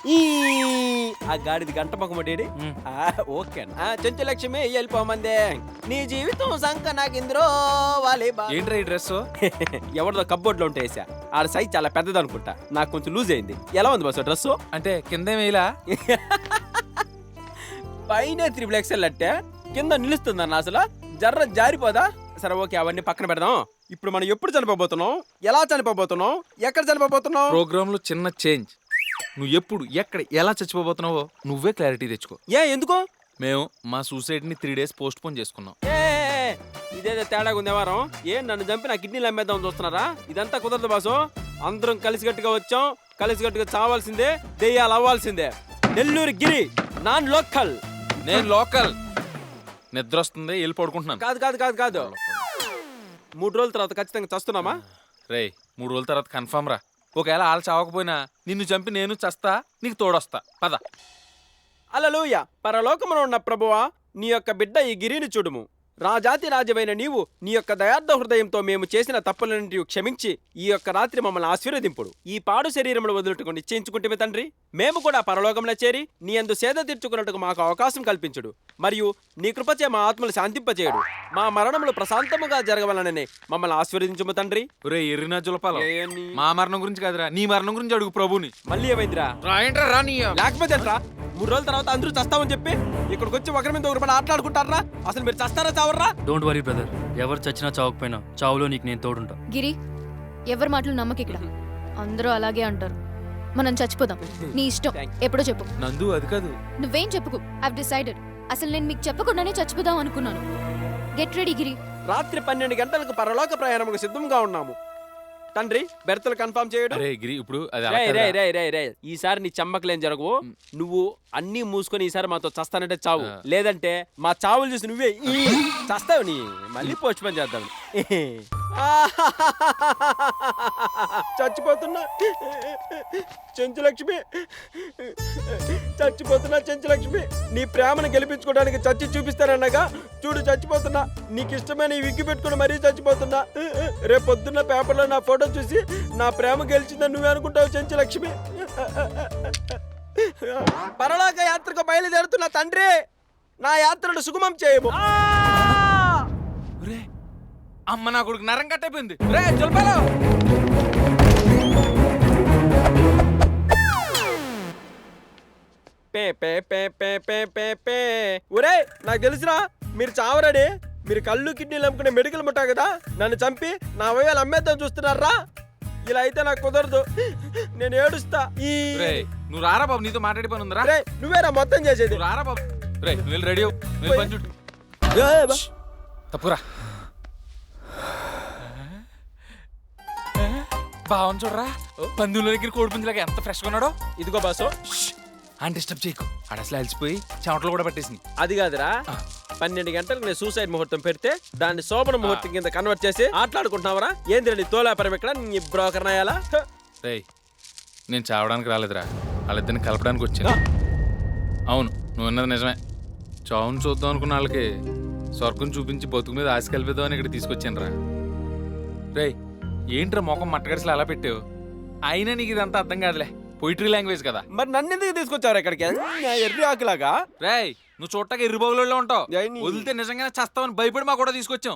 ఈ ఆ గాడిది గంట మొక్కమటేడి ఓకే చెంచులక్ష్మి వెళ్ళిపోమందే నీ జీవితం సంక నాకింద్రో వాళ్ళే ఏంట్రా ఈ డ్రెస్? ఎవరిదో కబ్బోర్డ్ లో ఉంటే వేసా ఆడ సైజ్ చాలా పెద్దది అనుకుంటా నాకు కొంచెం లూజ్ అయింది. ఎలా ఉంది బస్సు డ్రెస్? అంటే కింద వేయలా? పైన 3XL అంటే కింద నిలుస్తుందన్న అసలు జర్ర జారిపోదా? సరే ఓకే అవన్నీ పక్కన పెడదాం. ఇప్పుడు మనం ఎప్పుడు చనిపోబోతున్నాం, ఎలా చనిపోబోతున్నాం, ఎక్కడ చనిపోబోతున్నాం? ప్రోగ్రామ్ లో చిన్న చేంజ్. నువ్వు ఎప్పుడు ఎక్కడ ఎలా చచ్చిపోబోతున్నావో నువ్వే క్లారిటీ తెచ్చుకో. ఎందుకో? మేము మా సూసైడ్ ని 3 days పోస్ట్ పోన్ చేసుకున్నాం. ఇదేదో తేడాగా ఉంది వారం. నన్ను చంపి నా కిడ్నీలు అమ్మేద్దాం చూస్తున్నారా? ఇదంతా కుదరదు బాసు. అందరం కలిసిగట్టుగా వచ్చాం, కలిసిగట్టుగా చావాల్సిందే, దెయ్యాలు అవ్వాల్సిందే. నెల్లూరు గిరి నాన్ లోకల్. నేను లోకల్. నిద్ర వస్తుంది, వెళ్ళి పడుకుంటున్నాను. కాదు కాదు కాదు కాదు 3 రోజుల తర్వాత ఖచ్చితంగా చస్తున్నామా? రే 3 రోజుల తర్వాత కన్ఫర్మ్ రా. ఒకవేళ వాళ్ళు చావకపోయినా నిన్ను చంపి నేను చస్తా, నీకు తోడొస్తా. పద. హల్లెలూయా. పరలోకమున ఉన్న ప్రభువా, నీ యొక్క బిడ్డ ఈ గిరిని చూడుము. రాజాతి రాజమైన నీవు నీ యొక్క దయార్థ హృదయంతో మేము చేసిన తప్పులన్నింటినీ క్షమించి ఈ యొక్క రాత్రి మమ్మల్ని ఆశీర్వదింపుడు. ఈ పాడు శరీరమును వదులుటకు నిశ్చయించుకుంటే తండ్రి, మేము కూడా పరలోకమున చేరి నీ యందు సేద తీర్చుకున్నట్టుకు మాకు అవకాశం కల్పించుడు. మరియు నీ కృపచే మా ఆత్మలు శాంతింపచేయుడు. మా మరణములు ప్రశాంతముగా జరగవలననే మమ్మల్ని ఆశీర్వదించుము తండ్రి. ఒరే ఎర్రినా జులపాలం, మా మరణం గురించి కాదురా, నీ మరణం గురించి అడుగు ప్రభుని. మళ్ళీ ఏమైందిరా? లేకపోతే అంట్రా 3 రోజుల తర్వాత అందరూ చస్తామని చెప్పి ఇక్కడికి వచ్చి ఒకరి మీద ఒకరి పడి ఆటలాడుకుంటారా? అసలు మీరు చస్తారా చావర్రా? డోంట్ వరీ బ్రదర్, ఎవరు చచ్చినా చావకపోయినా చావులో నీకు నేను తోడుంటా. గిరి, ఎవరి మాటలు నమ్మకి. ఇక్కడ అందరూ అలాగే అంటారు. మనం చచ్చిపోదాం. నీ ఇష్టం, ఎప్పుడో చెప్పు. నందు అది కాదు. నువ్వేం చెప్పుకు. I've decided. అసలు నేను మీకు చెప్పకుండానే చచ్చిపోదాం అనుకున్నాను. గెట్ రెడీ గిరి. రాత్రి 12 గంటలకు పరలోక ప్రయాణముకు సిద్ధంగా ఉన్నాము. తండ్రి బెర్తలు కన్ఫర్మ్ చేయడు. ఇప్పుడు ఈసారి నీ చమ్మకలేం జరగవు. నువ్వు అన్ని మూసుకొని ఈసారి మాతో చస్తానంటే చావు, లేదంటే మా చావులు చూసి నువ్వే చస్తావు. నీ మళ్ళీ పోస్ట్ పోన్ చేద్దాం. చచ్చిపోతున్నా చెంచులక్ష్మి, చచ్చిపోతున్నా చెంచులక్ష్మి. నీ ప్రేమను గెలిపించుకోవడానికి చచ్చి చూపిస్తానన్నగా చూడు చచ్చిపోతున్నా. నీకు ఇష్టమైన ఈ విగ్గు పెట్టుకుని మరీ చచ్చిపోతున్నా. రేపు పొద్దున్న పేపర్లో నా ఫోటో చూసి నా ప్రేమ గెలిచిందని నువ్వే అనుకుంటావు చెంచులక్ష్మి. పరలోక యాత్రకు బయలుదేరుతున్నా తండ్రి, నా యాత్రను సుగమం చేయము. అమ్మ నా కొడుకు నరం కట్టయిపోయింది. రే జులపాలం, ఒరే నాకు తెలుసురా మీరు చావరడే. మీరు కళ్ళు కిడ్నీలు అమ్ముకునే మెడికల్ ముట్టా కదా, నన్ను చంపి నా అవయవాలు అమ్మేద్దాం చూస్తున్నారా? ఇలా అయితే నాకు కుదరదు, నేను ఏడుస్తా. నువ్వు రారా బాబు, నీతో మాట్లాడి పని ఉందిరా. నువ్వేరా మొత్తం చేసేది. రారా బాబు. రే నువ్వు రెడీ తప్పురా. బావని చూడరా, పందుల దగ్గర కోడిపుంజులాగా ఎంత ఫ్రెష్గా ఉన్నాడో. ఇదిగో బాసు, అని డిస్టర్బ్ చేయకు. ఆడ అసలు అలసిపోయి చెమటలు కూడా పట్టేసింది. అది కాదురా, 12 గంటలకు నేను సూసైడ్ ముహూర్తం పెడితే దాన్ని శోభన ముహూర్తం కింద కన్వర్ట్ చేసి ఆటలాడుకుంటున్నావరా? ఏంటి తోలాపరం ఇక్కడ నీ బ్రోకర్ నాయాలా? రేయ్ నేను చావడానికి రాలేదురా, వాళ్ళిద్దరిని కలపడానికి వచ్చాను. అవును నువ్వు విన్నది నిజమే. చావును చూద్దాం అనుకున్న వాళ్ళకి స్వర్గం చూపించి బతుకు మీద ఆశ కలిపేద్దాం అని ఇక్కడ తీసుకొచ్చాను రా. రేయ్ ఏంట్రా మొఖం మట్టగడిసలు అలా పెట్టావు? అయినా నీకు ఇదంతా అర్థం కాదులే, పొయిటరీ లాంగ్వేజ్ కదా. మరి నన్ను ఎందుకు తీసుకొచ్చారు ఇక్కడికి ఎర్రి ఆకులాగా? రేయ్ నువ్వు చూడటానికి ఎర్రిబాగులో ఉంటావు, వదిలితే నిజంగానే చస్తావని భయపడి మా కూడా తీసుకొచ్చాం.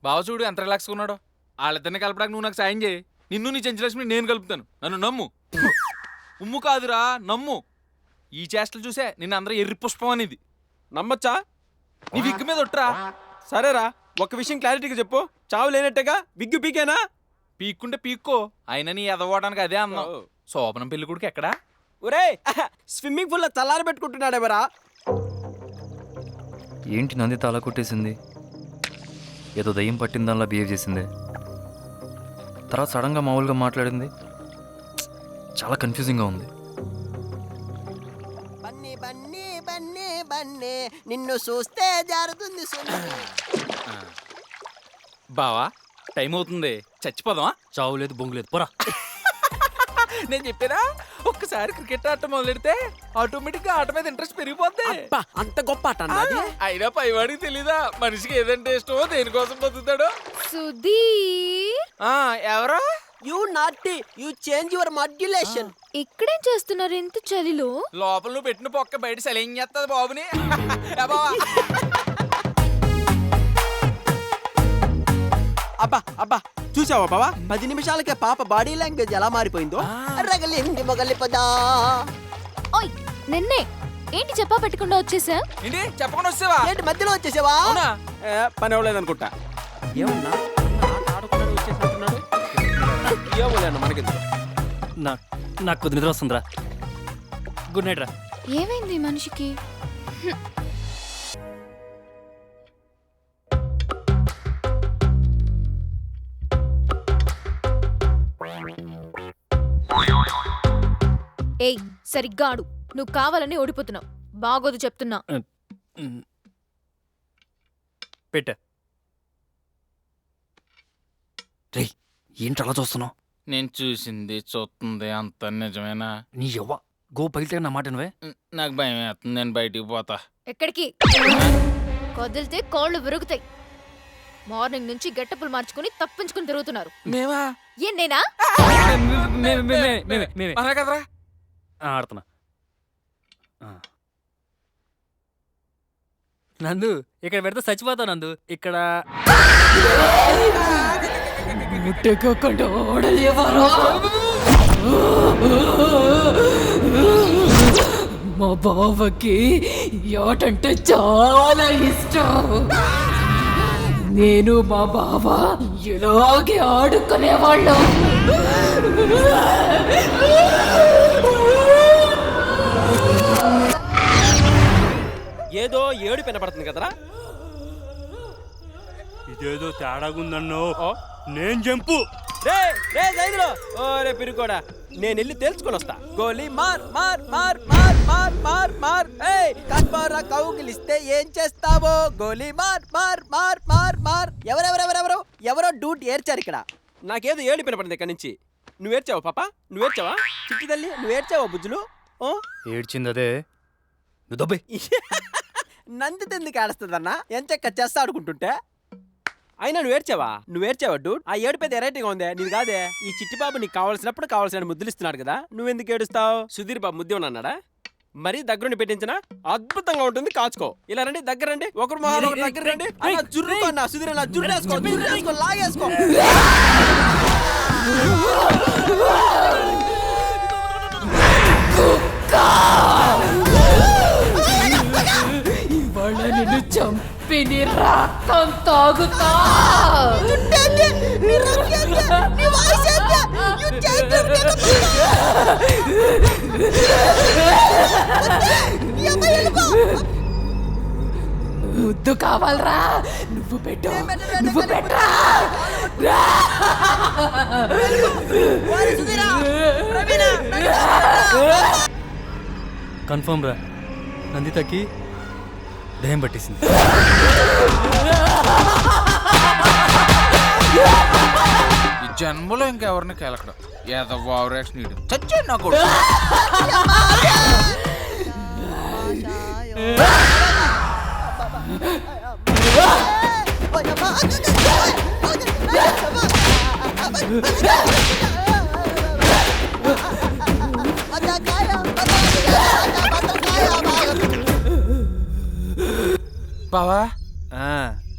బావ చూడు ఎంత రిలాక్స్గా ఉన్నాడో. వాళ్ళిద్దరిని కలపడానికి నువ్వు నాకు సాయం చేయి. నిన్ను నీ చెంచులక్ష్మి నేను కలుపుతాను, నన్ను నమ్ము. ఉమ్ము కాదురా నమ్ము. ఈ చేష్టలు చూసే నిన్ను అందరూ ఎర్రి పుష్పం అనేది నమ్మచ్చా? నీ విగ్గు మీద ఒట్టురా. సరేరా, ఒక విషయం క్లారిటీగా చెప్పు, చావు లేనట్టుగా విగ్గు పీకేనా? పీక్కుంటే పీక్కో, అయినా నీ ఎదవడానికి అదే అన్నాం. శోభనం పెళ్లి కొడుకు ఎక్కడా? ఒరే స్విమ్మింగ్ పూల్ లో చల్లారి పెట్టుకుంటున్నాడేవరా? ఏంటి నంది తల కొట్టేసింది? ఏదో దయ్యం పట్టిన దానిలా బిహేవ్ చేసింది. తర్వాత సడన్గా మామూలుగా మాట్లాడింది. చాలా కన్ఫ్యూజింగ్గా ఉంది. నిన్ను చూస్తే జారుతుంది. బావా టైం అవుతుంది, చచ్చిపోదామా? చావు లేదు బొంగు లేదు, పోరా. నేను చెప్పానా, ఒక్కసారి క్రికెట్ ఆట మొదలెడితే ఆటోమేటిక్ గా ఆట మీద ఇంట్రెస్ట్ పెరిగిపోద్ది. అంత గొప్ప ఆట అయినా పైవాడికి తెలీదా మనిషికి ఏదంటే ఇష్టమో దేనికోసం బతుకుతాడో? సుధీర్ ఎవరో యు నాటి యు చేంజ్ యువర్ మాడ్యులేషన్. ఇక్కడేం చేస్తున్నారు ఎంత చలిలో? లోపల నువ్వు పెట్టిన పొక్క బయట సెలైన్ చేస్తుంది బాబుని. అబ్బా అబ్బా చూసావా బావా 10 నిమిషాలకే పాప బాడీ లాంగ్వేజ్ ఎలా మారిపోయిందో. రగలింది మొగలి పదా. ఓయ్ నిన్నే ఏంటి చెప్పా పెట్టకుండా వచ్చేసా? ఏంటి చెప్పకుండా వస్తావా? ఏంటి మధ్యలో వచ్చేసావా? అవునా? పని అవ్వలేదు అనుకుంటా. ఏమన్నా ఆట ఆడుకున్నాడు వచ్చేసినట్టున్నాడు. ఏమోలేన్న మనకి నాకు కొద్ది నిద్ర వస్తుందిరా. గుడ్ నైట్ రా. ఏమైంది ఈ మనిషికి? ఏయ్ సరిగ్గా ఆడు. నువ్వు కావాలని ఓడిపోతున్నావు. బాగోదు చెప్తున్నా. పెట్ట రే, ఏంటి అలా చూస్తున్నావు? నేను చూసింది చూస్తుంది అంత నిజమేనా? నీ యవ్వ గో పగిలితే నా మాట నువ్వే. నాకు భయం వేస్తుంది, నేను బయటికి పోతా. ఎక్కడికి? కదిలితే కాళ్ళు విరుగుతాయి. మార్నింగ్ నుంచి గెట్టపులు మార్చుకుని తప్పించుకుని తిరుగుతున్నారు. మేమా? ఏం నేనా? అలా కదరా. ఆడుతున్నా. నందు ఇక్కడ పెడితే చచ్చిపోతావు నందు. ఇక్కడ ముట్టుకోకుండా ఓడలేవారు. మా బావకి ఆటంటే చాలా ఇష్టం. నేను మా బావ ఇలాగే ఆడుకునేవాళ్ళం. ఏదో ఏడు వినపడుతుంది కదరా. ఇదేదో తేడాగుందన్నో. నేను జంపు. రే రే జైదులో ఓ రే పిరుకోడా, నేను వెళ్ళి తెలుసుకొని వస్తా. గోలీ మార్ మార్ మార్ మార్ మార్ మార్ మార్. ఏయ్ కస్పారా కౌగిలిస్తే ఏం చేస్తావో? గోలీ మార్ మార్ మార్ మార్ మార్. ఎవరెవరెవరెవరో ఎవరో డూట్ ఏడ్చారు ఇక్కడ. నాకేదో ఏడు వినపడింది ఇక్కడ నుంచి. నువ్వేడ్చావా పాప? నువ్వేడ్చావా చిట్టి తల్లి? నువ్వేడ్చావా బుజ్జులు? ఏడ్చింది అదే. నువ్వు దొబ్బే. నంది ఎందుకు ఆడుస్తుందన్నా? ఎంచక్క చెస్ ఆడుకుంటుంటే. అయినా నువ్వేడ్చావా డూడ్? ఆ ఏడుపేది ఎరైటీగా ఉందే. నీది కాదే. ఈ చిట్టి బాబు నీకు కావాల్సినప్పుడు కావాల్సిన ముద్దులు ఇస్తున్నాడు కదా, నువ్వెందుకు ఏడుస్తావు? సుధీర్ బాబు ముద్దు అన్నాడా? మరీ దగ్గరుండి పెట్టించిన అద్భుతంగా ఉంటుంది. కాచుకో. ఇలా రండి, దగ్గర రండి. ఒకరు మొహాలు ఒకరు దగ్గర రండి. అలా జుర్రుకో అన్న సుధీర్, ఇలా జుర్రేసుకో లాగేసుకో. ఇవాళ నిన్ను చంపి నీ రక్తం తాగుతా. ముద్దు కావాలరా? నువ్వు పెట్టు, నువ్వు పెట్టరా. కన్ఫర్మ్ రా, నందితకి దయ్యం పట్టేసింది. ఈ జన్మలో ఇంకెవరిని కెలకడం ఏదో ఓవరాక్షన్ ఇడు చచ్చాడు నా కొడుకు. బావా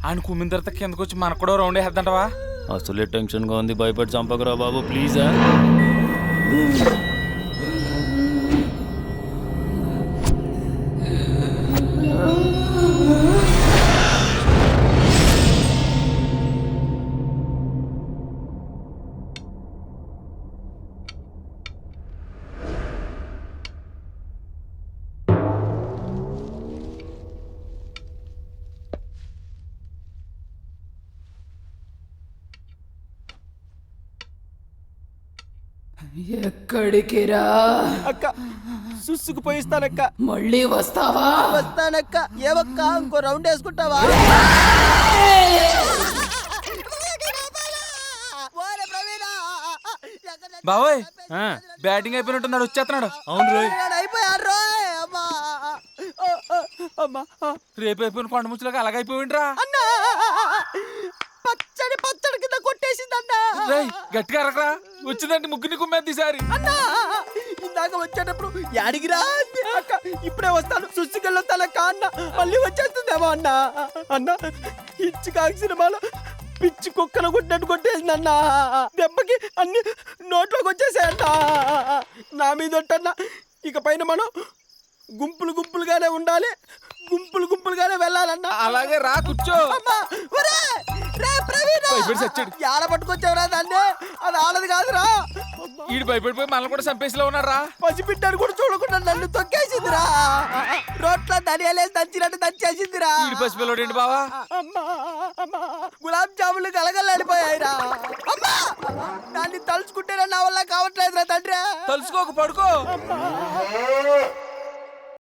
ఆయన కుమ్మిన తర్వాత కిందకు వచ్చి మనకు కూడా రౌండ్ వేద్దంటవా? అసలే టెన్షన్గా ఉంది, భయపడి చంపకరా బాబు ప్లీజా. ఎక్కడికి రా? అక్క సుసుకుపోయిస్తానక్క. మళ్ళీ వస్తావా? వస్తానక్క. ఏవక్క ఇంకో రౌండ్ వేసుకుంటావా? బావోయ్ బ్యాటింగ్ అయిపోయినట్టున్నాడు, వచ్చేస్తున్నాడు. అవును రోయ్, అయిపోయారు. రేపు అయిపోయిన కొండ ముచ్చులకు అలాగైపోయిండ్రా. పచ్చడి పచ్చడి కింద కొట్టేసిందన్నా. గట్టిగా అరకరా. వచ్చిందంటే ముగ్గురిని కుమ్మేది ఈసారి. అన్నా ఇందాక వచ్చేటప్పుడు యాడిగిరా అంది అక్క. ఇప్పుడే వస్తాను సుస్సుకెళ్ళొస్తానక్క అన్న. మళ్ళీ వచ్చేస్తుందేమో అన్న. అన్న ఇచ్చికాకి సినిమాలో పిచ్చి కుక్కను కొట్టినట్టు కొట్టేసింది అన్న. దెబ్బకి అన్ని నోట్లోకి వచ్చేసాయన్న. నా మీద ఒట్టన్న. ఇక పైన మనం గుంపులు గుంపులుగానే ఉండాలి, గుంపులు గుంపులుగానే వెళ్ళాలన్నా. అలాగే రా కూర్చో. అమ్మా, ఒరే, రే ప్రవీణ, భయపడి చచ్చాడు. యాడ పట్టుకొచ్చావురా దాన్ని? అది ఆడదు కాదురా. ఈడు భయపడిపోయి మనల్ని కూడా చంపేసిలో ఉన్నారా? పసిబిడ్డను కూడా చూడకుండా నన్ను తొక్కేసిందిరా. రోట్లో ధనియాలేసి దంచినట్టు దంచేసిందిరా. ఈడు పసిపిల్లడు ఏంటి బావా? అమ్మా, అమ్మా, గులాబ్ జాములు గలగలడిపోయాయిరా. అమ్మా, దాన్ని తలుచుకుంటేనే నా వల్ల కావట్లేదురా తండ్రి. తలుసుకోక పడుకో. అమ్మా.